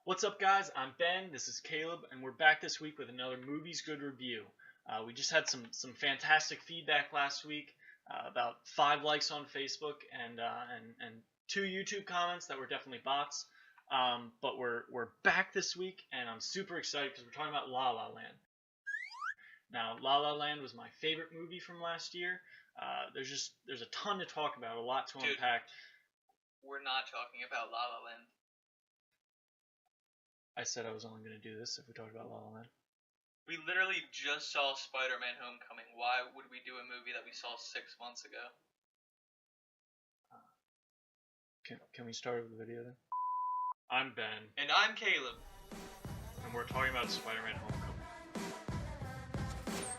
What's up, guys? I'm Ben. This is Caleb, and we're back this week with another Movies Good review. We just had some fantastic feedback last week, about 5 likes on Facebook and 2 YouTube comments that were definitely bots. But we're back this week, and I'm super excited because we're talking about La La Land. Now, La La Land was my favorite movie from last year. There's a ton to talk about, a lot to unpack. We're not talking about La La Land. I said I was only going to do this if we talked about La La Land. We literally just saw SpiderMan Homecoming. Why would we do a movie that we saw 6 months ago? Can we start with the video then? I'm Ben. And I'm Caleb. And we're talking about Spider-Man Homecoming.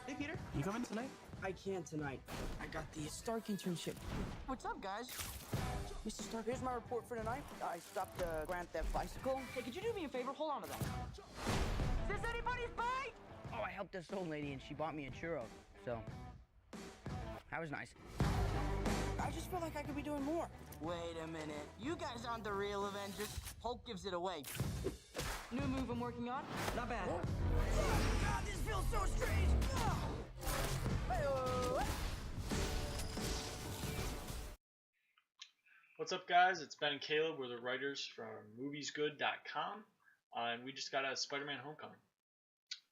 Hey Peter, you coming tonight? I can't tonight. I got the Stark internship. What's up, guys? Mr. Stark, here's my report for tonight. I stopped the Grand Theft bicycle. Hey, could you do me a favor? Hold on to that. Is this anybody's bike? Oh, I helped this old lady and she bought me a churro. So, that was nice. I just feel like I could be doing more. Wait a minute. You guys aren't the real Avengers. Hulk gives it away. New move I'm working on? Not bad. Oh, God, this feels so strange. What's up, guys? It's Ben and Caleb. We're the writers from MOVIESGUD.com, and we just got out of Spider-Man Homecoming.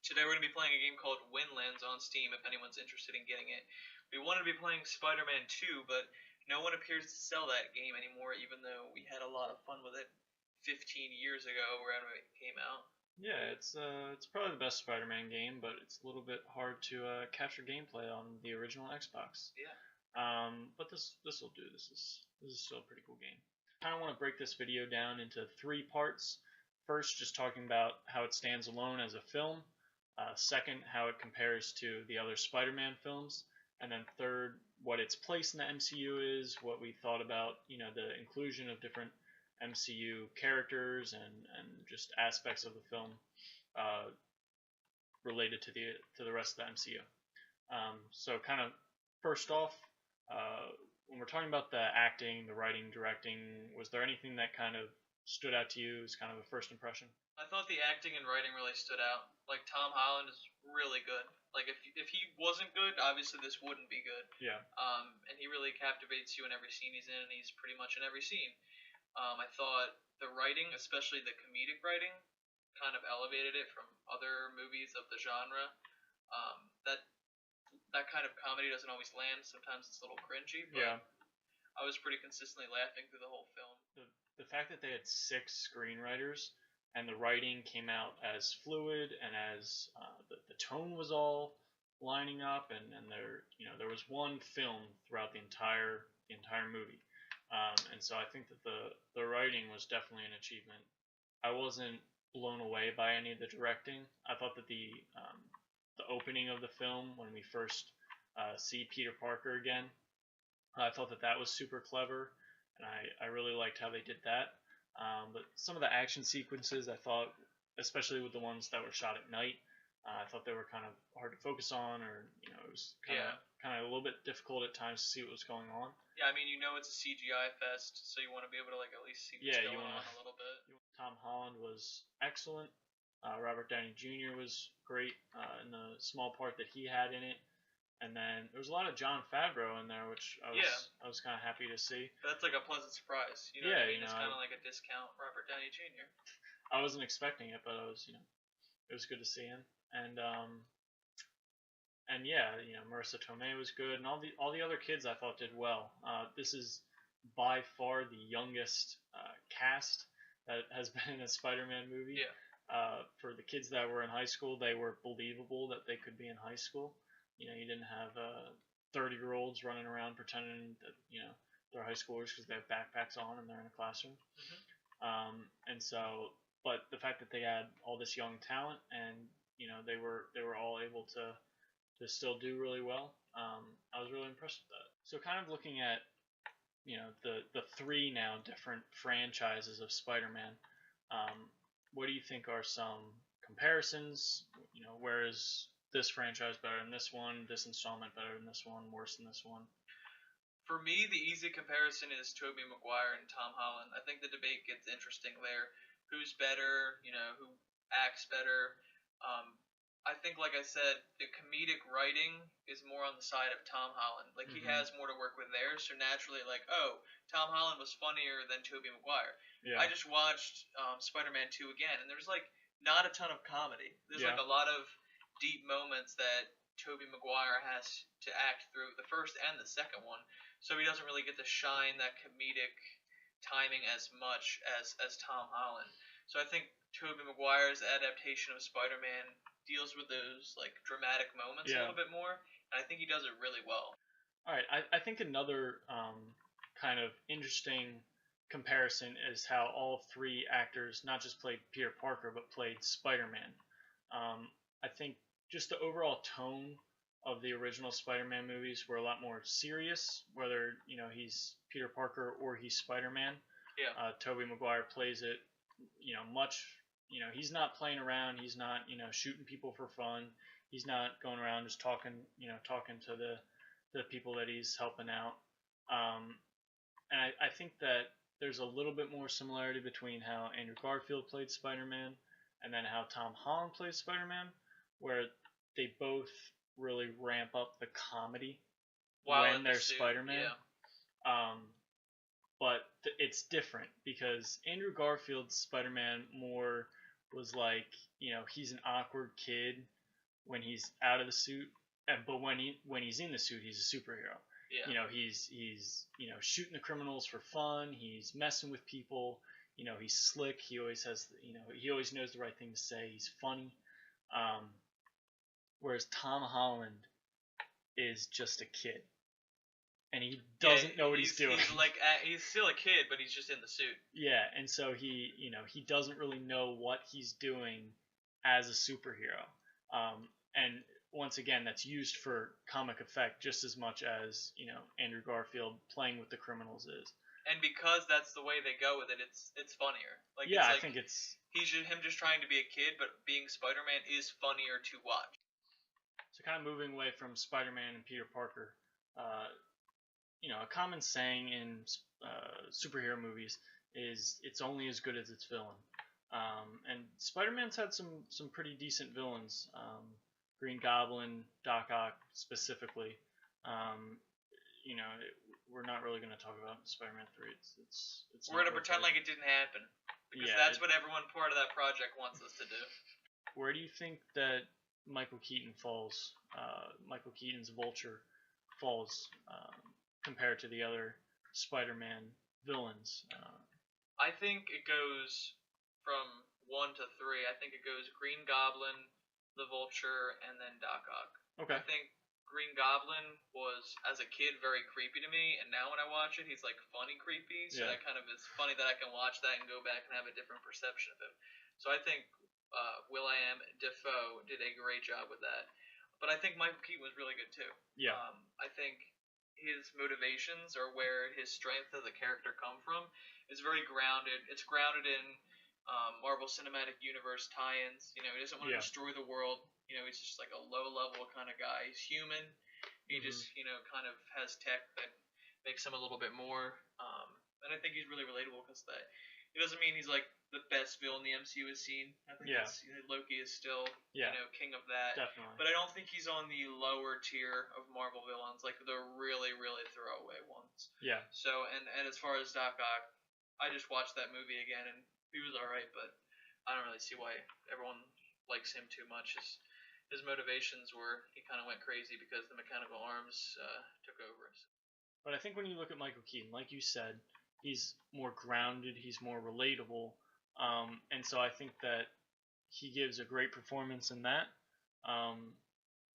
Today we're going to be playing a game called Windlands on Steam if anyone's interested in getting it. We wanted to be playing Spider-Man 2, but no one appears to sell that game anymore, even though we had a lot of fun with it 15 years ago when it came out. Yeah, it's probably the best Spider-Man game, but it's a little bit hard to capture gameplay on the original Xbox. Yeah. But this will do. This is still a pretty cool game. I kind of want to break this video down into 3 parts. First, just talking about how it stands alone as a film. Second, how it compares to the other Spider-Man films. And then third, what its place in the MCU is, what we thought about, the inclusion of different MCU characters and just aspects of the film related to the rest of the MCU. So kind of first off, when we're talking about the acting, the writing, directing, was there anything that kind of stood out to you as kind of a first impression? I thought the acting and writing really stood out. Like, Tom Holland is really good. Like, if he wasn't good, obviously this wouldn't be good. Yeah. And he really captivates you in every scene he's in, and he's pretty much in every scene. I thought the writing, especially the comedic writing, kind of elevated it from other movies of the genre. That kind of comedy doesn't always land. Sometimes it's a little cringy, but yeah. I was pretty consistently laughing through the whole film. The fact that they had 6 screenwriters and the writing came out as fluid and as the tone was all lining up, and there was one film throughout the entire movie. And so I think that the writing was definitely an achievement. I wasn't blown away by any of the directing. I thought that the opening of the film, when we first see Peter Parker again, I thought that was super clever, and I really liked how they did that. But some of the action sequences, I thought, especially with the ones that were shot at night, I thought they were kind of hard to focus on, or it was kind of a little bit difficult at times to see what was going on. Yeah, I mean, it's a CGI fest, so you want to be able to at least see what's going on a little bit. Tom Holland was excellent. Robert Downey Jr. was great in the small part that he had in it. And then there was a lot of Jon Favreau in there, which I was kind of happy to see. That's like a pleasant surprise. You know what I mean? It's kind of like a discount Robert Downey Jr. I wasn't expecting it, but it was good to see him. And Marissa Tomei was good, and all the other kids I thought did well. This is by far the youngest cast that has been in a Spider-Man movie. Yeah. For the kids that were in high school, they were believable that they could be in high school. You didn't have 30-year-olds running around pretending that they're high schoolers because they have backpacks on and they're in a classroom. Mm-hmm. But the fact that they had all this young talent and they were all able to still do really well, I was really impressed with that. So kind of looking at the 3 now different franchises of Spider-Man, what do you think are some comparisons? Where is this franchise better than this one, this installment better than this one, worse than this one? For me, the easy comparison is Tobey Maguire and Tom Holland. I think the debate gets interesting there who's better, who acts better. I think, like I said, the comedic writing is more on the side of Tom Holland. Like, he has more to work with there, so naturally, like, oh, Tom Holland was funnier than Tobey Maguire. Yeah. I just watched Spider-Man 2 again, and there's, like, not a ton of comedy. There's, like, a lot of deep moments that Tobey Maguire has to act through, the first and the second one, so he doesn't really get to shine that comedic timing as much as Tom Holland. So I think Tobey Maguire's adaptation of Spider-Man deals with those like dramatic moments a little bit more, and I think he does it really well. All right, I think another kind of interesting comparison is how all three actors not just played Peter Parker but played Spider-Man. I think just the overall tone of the original Spider-Man movies were a lot more serious, whether he's Peter Parker or he's Spider-Man. Yeah. Tobey Maguire plays it, much. He's not playing around. He's not, shooting people for fun. He's not going around just talking to the people that he's helping out. And I think that there's a little bit more similarity between how Andrew Garfield played Spider-Man and then how Tom Holland played Spider-Man, where they both really ramp up the comedy when they're Spider-Man. Yeah. But it's different because Andrew Garfield's Spider-Man more was like, he's an awkward kid when he's out of the suit, but when he's in the suit, he's a superhero. Yeah. He's shooting the criminals for fun. He's messing with people. He's slick. He always has, he always knows the right thing to say. He's funny. Whereas Tom Holland is just a kid. And he doesn't know what he's doing. He's still a kid, but he's just in the suit. Yeah, and so he doesn't really know what he's doing as a superhero. And once again, that's used for comic effect just as much as Andrew Garfield playing with the criminals is. And because that's the way they go with it, it's funnier. I think it's him just trying to be a kid, but being Spider-Man is funnier to watch. So kind of moving away from Spider-Man and Peter Parker. A common saying in superhero movies is it's only as good as its villain. And Spider-Man's had some pretty decent villains. Green Goblin, Doc Ock specifically. We're not really going to talk about Spider-Man 3. We're going to pretend like it didn't happen. Because that's what everyone part of that project wants us to do. Where do you think that Michael Keaton falls? Michael Keaton's Vulture falls compared to the other Spider-Man villains? I think it goes from 1 to 3. I think it goes Green Goblin, the Vulture, and then Doc Ock. Okay. I think Green Goblin was, as a kid, very creepy to me, and now when I watch it, he's like funny creepy, so that kind of is funny that I can watch that and go back and have a different perception of him. So I think Willem Dafoe did a great job with that. But I think Michael Keaton was really good too. Yeah. I think his motivations or where his strength as a character come from is very grounded. It's grounded in Marvel Cinematic Universe tie-ins. He doesn't want to destroy the world. He's just like a low-level kind of guy. He's human. He just, kind of has tech that makes him a little bit more. And I think he's really relatable because that. It doesn't mean he's like the best villain the MCU has seen. I think Loki is still, king of that. Definitely. But I don't think he's on the lower tier of Marvel villains, like the really, really throwaway ones. Yeah. So, and as far as Doc Ock, I just watched that movie again, and he was alright, but I don't really see why everyone likes him too much. His motivations were, he kind of went crazy because the mechanical arms took over. But I think when you look at Michael Keaton, like you said, he's more grounded, he's more relatable, and so I think that he gives a great performance in that.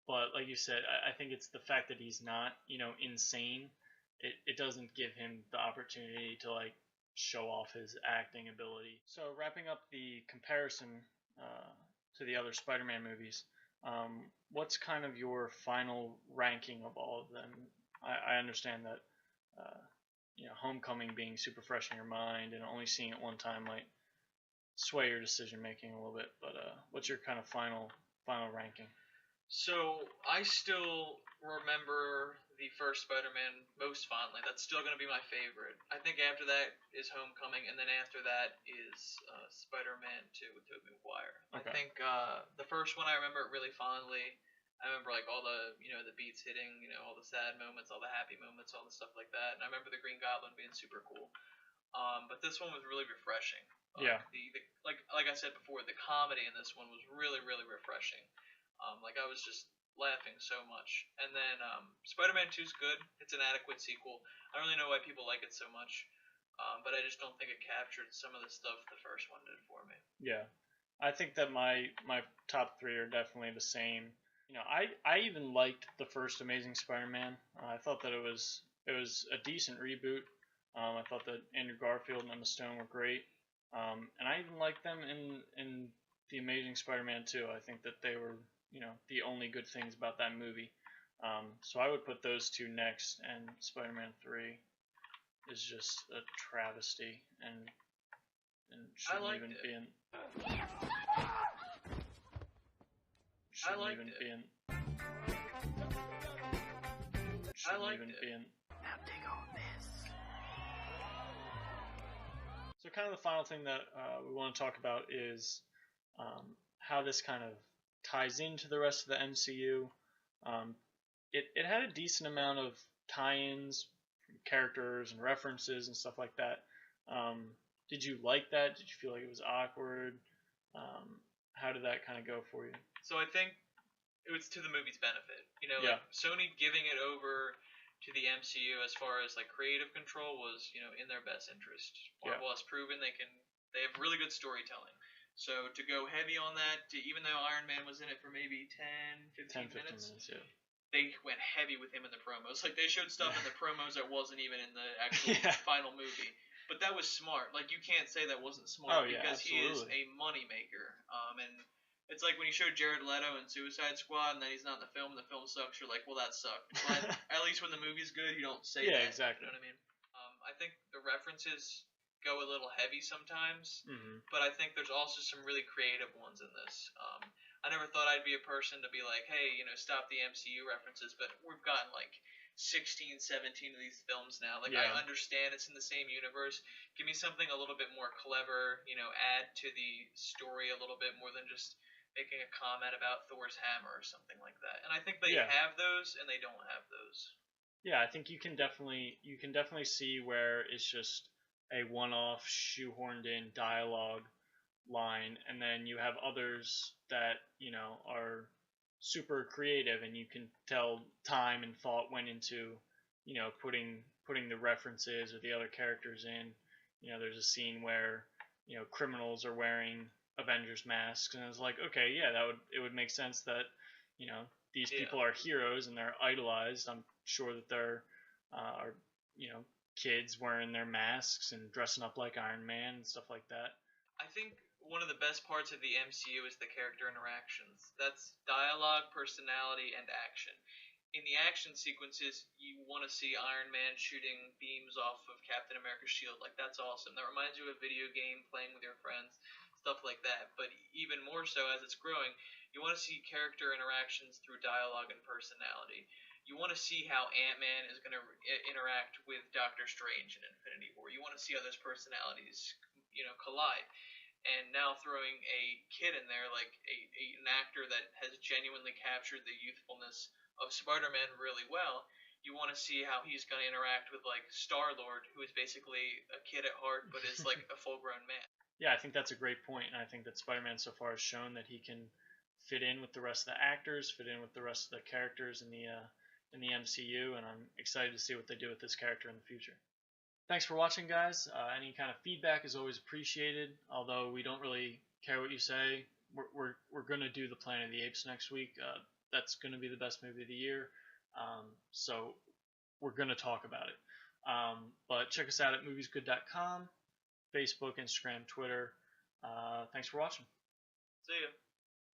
But like you said, I think it's the fact that he's not, insane. It doesn't give him the opportunity to like show off his acting ability. So wrapping up the comparison to the other Spider-Man movies, what's kind of your final ranking of all of them? I understand that Homecoming being super fresh in your mind and only seeing it one time might sway your decision making a little bit, but what's your kind of final ranking? So I still remember the first Spider-Man most fondly. That's still going to be my favorite. I think after that is Homecoming, and then after that is Spider-Man 2 with Tobey Maguire. Okay. I think the first one I remember really fondly. I remember like all the the beats hitting, all the sad moments, all the happy moments, all the stuff like that. And I remember the Green Goblin being super cool. But this one was really refreshing. Yeah. The like I said before, the comedy in this one was really really refreshing. Like I was just laughing so much. And then Spider-Man 2 is good. It's an adequate sequel. I don't really know why people like it so much, but I just don't think it captured some of the stuff the first one did for me. Yeah, I think that my top three are definitely the same. I even liked the first Amazing Spider-Man. I thought that it was a decent reboot. I thought that Andrew Garfield and Emma Stone were great, and I even liked them in the Amazing Spider-Man 2. I think that they were the only good things about that movie. So I would put those two next, and Spider-Man 3 is just a travesty and shouldn't even be in. Shouldn't even be in. Shouldn't even be in. Now take all this. So kind of the final thing that we want to talk about is how this kind of ties into the rest of the MCU. It had a decent amount of tie-ins, characters and references and stuff like that. Did you like that? Did you feel like it was awkward? How did that kind of go for you? So I think it was to the movie's benefit. Yeah. Like Sony giving it over to the MCU as far as like creative control was, in their best interest. Marvel has proven they have really good storytelling. So to go heavy on that, even though Iron Man was in it for maybe 10, 15 minutes, yeah. They went heavy with him in the promos. Like they showed stuff in the promos that wasn't even in the actual final movie. But that was smart. Like you can't say that wasn't smart because absolutely. he is a money maker. And it's like when you show Jared Leto in Suicide Squad and then he's not in the film sucks. You're like, well, that sucked. But at least when the movie's good, you don't say that. Yeah, exactly. You know what I mean? I think the references go a little heavy sometimes, Mm-hmm. but I think there's also some really creative ones in this. I never thought I'd be a person to be like, hey, stop the MCU references, but we've gotten like 16, 17 of these films now. Like, I understand it's in the same universe. Give me something a little bit more clever, add to the story a little bit more than just making a comment about Thor's hammer or something like that. And I think they have those and they don't have those. Yeah, I think you can definitely see where it's just a one-off shoehorned in dialogue line, and then you have others that are super creative, and you can tell time and thought went into putting the references or the other characters in. There's a scene where criminals are wearing Avengers masks, and it's like, okay, yeah, it would make sense that these people are heroes and they're idolized. I'm sure that there are kids wearing their masks and dressing up like Iron Man and stuff like that. I think one of the best parts of the MCU is the character interactions. That's dialogue, personality, and action. In the action sequences, you want to see Iron Man shooting beams off of Captain America's shield. Like, that's awesome. That reminds you of a video game, playing with your friends, stuff like that. But even more so, as it's growing, you want to see character interactions through dialogue and personality. You want to see how Ant-Man is going to interact with Doctor Strange in Infinity War. You want to see how those personalities, collide. And now throwing a kid in there, like an actor that has genuinely captured the youthfulness of Spider-Man really well, you want to see how he's going to interact with, like, Star-Lord, who is basically a kid at heart, but is, like, a full-grown man. Yeah, I think that's a great point, and I think that Spider-Man so far has shown that he can fit in with the rest of the actors, fit in with the rest of the characters in the MCU, and I'm excited to see what they do with this character in the future. Thanks for watching, guys. Any kind of feedback is always appreciated, although we don't really care what you say. We're going to do the Planet of the Apes next week. That's going to be the best movie of the year, so we're going to talk about it. But check us out at moviesgood.com, Facebook, Instagram, Twitter. Thanks for watching. See ya.